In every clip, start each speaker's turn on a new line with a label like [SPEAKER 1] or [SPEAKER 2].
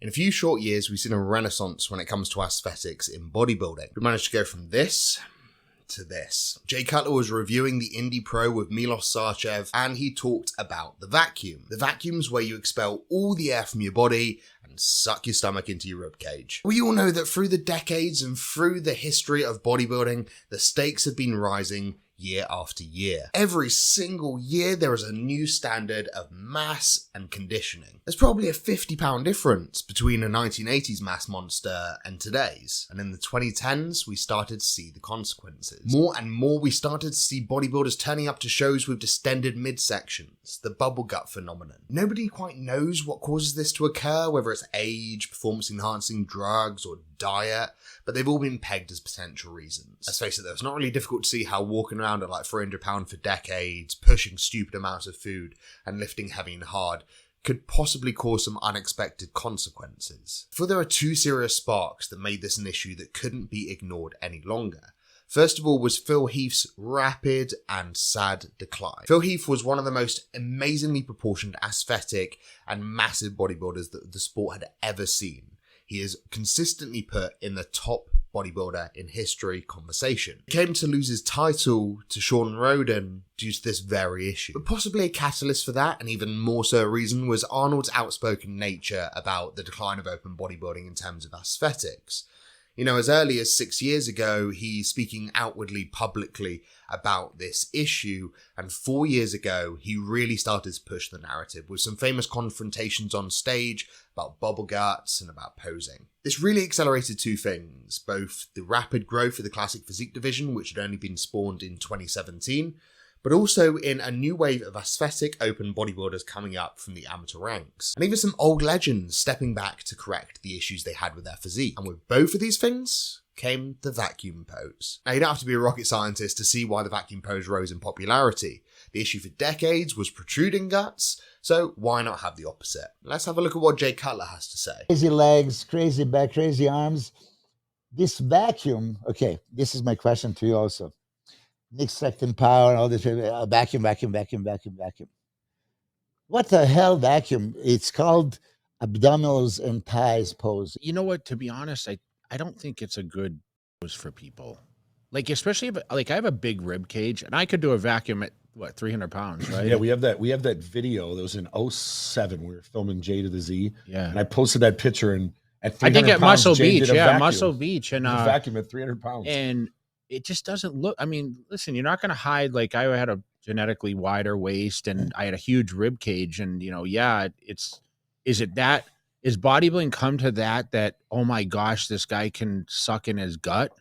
[SPEAKER 1] In a few short years, we've seen a renaissance when it comes to aesthetics in bodybuilding. We managed to go from this to this. Jay Cutler was reviewing the Indy Pro with Milos Sarchev, and he talked about the vacuum. The vacuum's where you expel all the air from your body and suck your stomach into your ribcage. We all know that through the decades and through the history of bodybuilding, the stakes have been rising year after year. Every single year there is a new standard of mass and conditioning. There's probably a £50 difference between a 1980s mass monster and today's. And in the 2010s, we started to see the consequences. More and more we started to see bodybuilders turning up to shows with distended midsections, the bubble gut phenomenon. Nobody quite knows what causes this to occur, whether it's age, performance enhancing drugs, or diet, but they've all been pegged as potential reasons. Let's face it though, it's not really difficult to see how walking around at like 300 pounds for decades, pushing stupid amounts of food, and lifting heavy and hard could possibly cause some unexpected consequences. For there are two serious sparks that made this an issue that couldn't be ignored any longer. First of all was Phil Heath's rapid and sad decline. Phil Heath was one of the most amazingly proportioned, aesthetic, and massive bodybuilders that the sport had ever seen. He is consistently put in the top bodybuilder in history conversation. He came to lose his title to Sean Roden due to this very issue. But possibly a catalyst for that, and even more so a reason, was Arnold's outspoken nature about the decline of open bodybuilding in terms of aesthetics. You know, as early as 6 years ago, he's speaking outwardly, publicly about this issue, and 4 years ago, he really started to push the narrative with some famous confrontations on stage about bubble guts and about posing. This really accelerated two things, both the rapid growth of the classic physique division, which had only been spawned in 2017, but also in a new wave of aesthetic open bodybuilders coming up from the amateur ranks. And even some old legends stepping back to correct the issues they had with their physique. And with both of these things came the vacuum pose. Now, you don't have to be a rocket scientist to see why the vacuum pose rose in popularity. The issue for decades was protruding guts, so why not have the opposite? Let's have a look at what Jay Cutler has to say.
[SPEAKER 2] Crazy legs, crazy back, crazy arms. This vacuum, okay, this is my question to you also. Nick Second power and all this vacuum. What the hell vacuum? It's called abdominals and thighs pose.
[SPEAKER 3] You know what? To be honest, I don't think it's a good pose for people. Like, especially if, like, I have a big rib cage and I could do a vacuum at what, 300 pounds, right?
[SPEAKER 4] Yeah, we have that video that was in 2007. We were filming J to the Z.
[SPEAKER 3] Yeah.
[SPEAKER 4] And I posted that picture and at 300
[SPEAKER 3] I think at
[SPEAKER 4] pounds,
[SPEAKER 3] Muscle
[SPEAKER 4] Jay
[SPEAKER 3] Beach,
[SPEAKER 4] did a
[SPEAKER 3] yeah,
[SPEAKER 4] vacuum.
[SPEAKER 3] Muscle Beach, and
[SPEAKER 4] vacuum at 300 pounds.
[SPEAKER 3] And it just doesn't look. I mean, listen, you're not going to hide. Like, I had a genetically wider waist, and I had a huge rib cage, and yeah, is bodybuilding come to that? Oh my gosh, this guy can suck in his gut.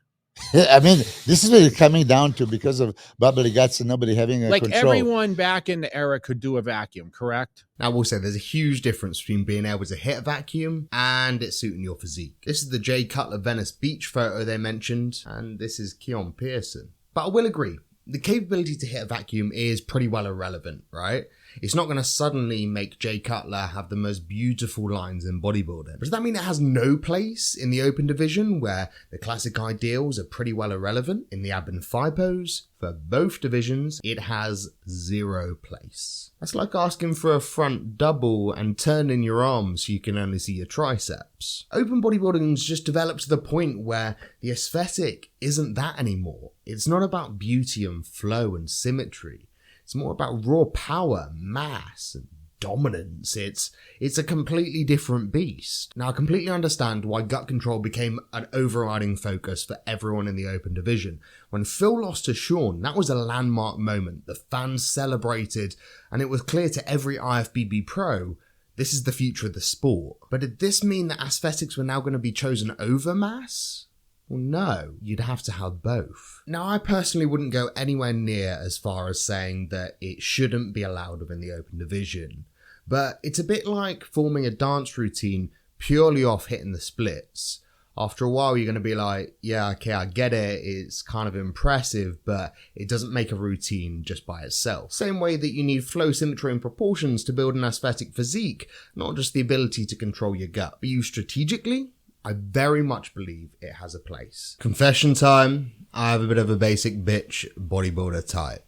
[SPEAKER 2] I mean, this is what it's coming down to because of bubbly guts and nobody having a
[SPEAKER 3] like
[SPEAKER 2] control.
[SPEAKER 3] Everyone back in the era could do a vacuum, correct?
[SPEAKER 1] Now, we'll say there's a huge difference between being able to hit a vacuum and it suiting your physique. This is the Jay Cutler Venice Beach photo they mentioned, and this is Keon Pearson. But I will agree, the capability to hit a vacuum is pretty well irrelevant, right? It's not going to suddenly make Jay Cutler have the most beautiful lines in bodybuilding. But does that mean it has no place in the open division where the classic ideals are pretty well irrelevant? In the ab and thigh pose, for both divisions, it has zero place. That's like asking for a front double and turning your arms so you can only see your triceps. Open bodybuilding's just developed to the point where the aesthetic isn't that anymore. It's not about beauty and flow and symmetry. It's more about raw power, mass, and dominance. It's a completely different beast. Now, I completely understand why gut control became an overriding focus for everyone in the open division. When Phil lost to Sean, that was a landmark moment. The fans celebrated, and it was clear to every IFBB pro, this is the future of the sport. But did this mean that aesthetics were now going to be chosen over mass? Well, no, you'd have to have both. Now, I personally wouldn't go anywhere near as far as saying that it shouldn't be allowed within the open division, but it's a bit like forming a dance routine purely off hitting the splits. After a while, you're going to be like, yeah, okay, I get it, it's kind of impressive, but it doesn't make a routine just by itself. Same way that you need flow, symmetry, and proportions to build an aesthetic physique, not just the ability to control your gut. But you strategically, I very much believe it has a place. Confession time, I have a bit of a basic bitch bodybuilder type.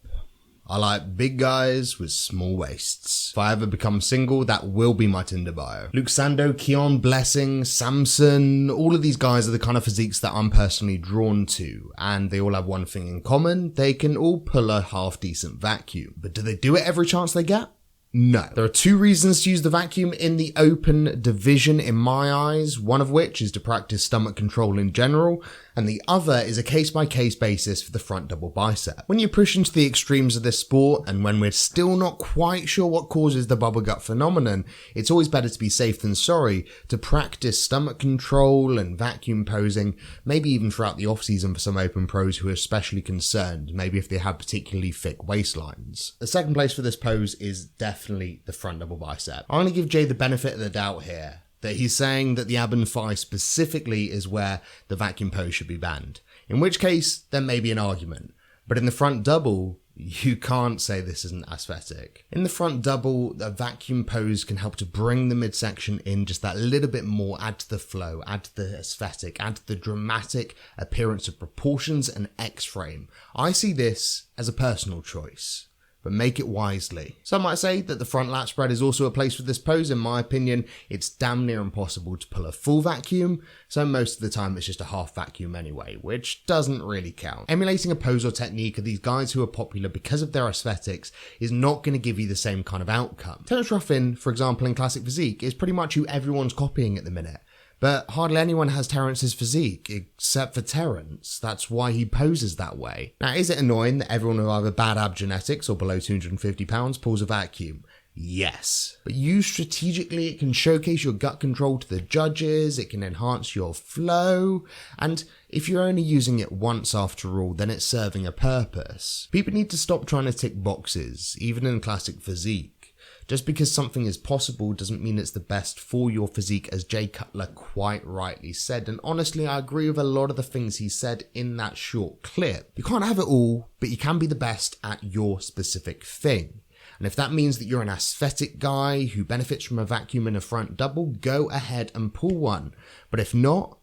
[SPEAKER 1] I like big guys with small waists. If I ever become single, that will be my Tinder bio. Luke Sando, Keon, Blessing, Samson, all of these guys are the kind of physiques that I'm personally drawn to, and they all have one thing in common: they can all pull a half-decent vacuum. But do they do it every chance they get? No. There are two reasons to use the vacuum in the open division in my eyes, one of which is to practice stomach control in general, and the other is a case-by-case basis for the front double bicep. When you push into the extremes of this sport, and when we're still not quite sure what causes the bubble gut phenomenon, it's always better to be safe than sorry to practice stomach control and vacuum posing, maybe even throughout the off-season for some open pros who are especially concerned, maybe if they have particularly thick waistlines. The second place for this pose is definitely the front double bicep. I'm going to give Jay the benefit of the doubt here, that he's saying that the ab and thigh specifically is where the vacuum pose should be banned. In which case, there may be an argument. But in the front double, you can't say this isn't aesthetic. In the front double, the vacuum pose can help to bring the midsection in just that little bit more, add to the flow, add to the aesthetic, add to the dramatic appearance of proportions and X-frame. I see this as a personal choice, but make it wisely. Some might say that the front lat spread is also a place for this pose. In my opinion, it's damn near impossible to pull a full vacuum, so most of the time it's just a half vacuum anyway, which doesn't really count. Emulating a pose or technique of these guys who are popular because of their aesthetics is not going to give you the same kind of outcome. Terence Ruffin, for example, in classic physique, is pretty much who everyone's copying at the minute. But hardly anyone has Terence's physique, except for Terence. That's why he poses that way. Now, is it annoying that everyone with either bad ab genetics or below 250 pounds pulls a vacuum? Yes. But used strategically, it can showcase your gut control to the judges, it can enhance your flow, and if you're only using it once after all, then it's serving a purpose. People need to stop trying to tick boxes, even in classic physique. Just because something is possible doesn't mean it's the best for your physique, as Jay Cutler quite rightly said, and honestly I agree with a lot of the things he said in that short clip. You can't have it all, but you can be the best at your specific thing. And if that means that you're an aesthetic guy who benefits from a vacuum in a front double, go ahead and pull one. But if not,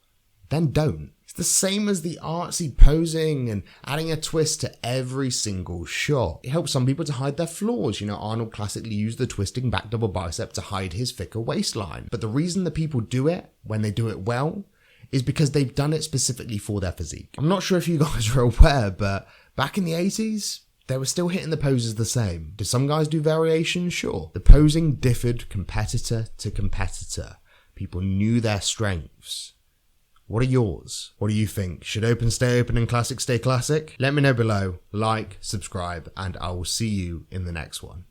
[SPEAKER 1] then don't. It's the same as the artsy posing and adding a twist to every single shot. It helps some people to hide their flaws. Arnold classically used the twisting back double bicep to hide his thicker waistline. But the reason that people do it, when they do it well, is because they've done it specifically for their physique. I'm not sure if you guys are aware, but back in the 80s, they were still hitting the poses the same. Did some guys do variations? Sure. The posing differed competitor to competitor. People knew their strengths. What are yours? What do you think? Should open stay open and classic stay classic? Let me know below. Like, subscribe, and I will see you in the next one.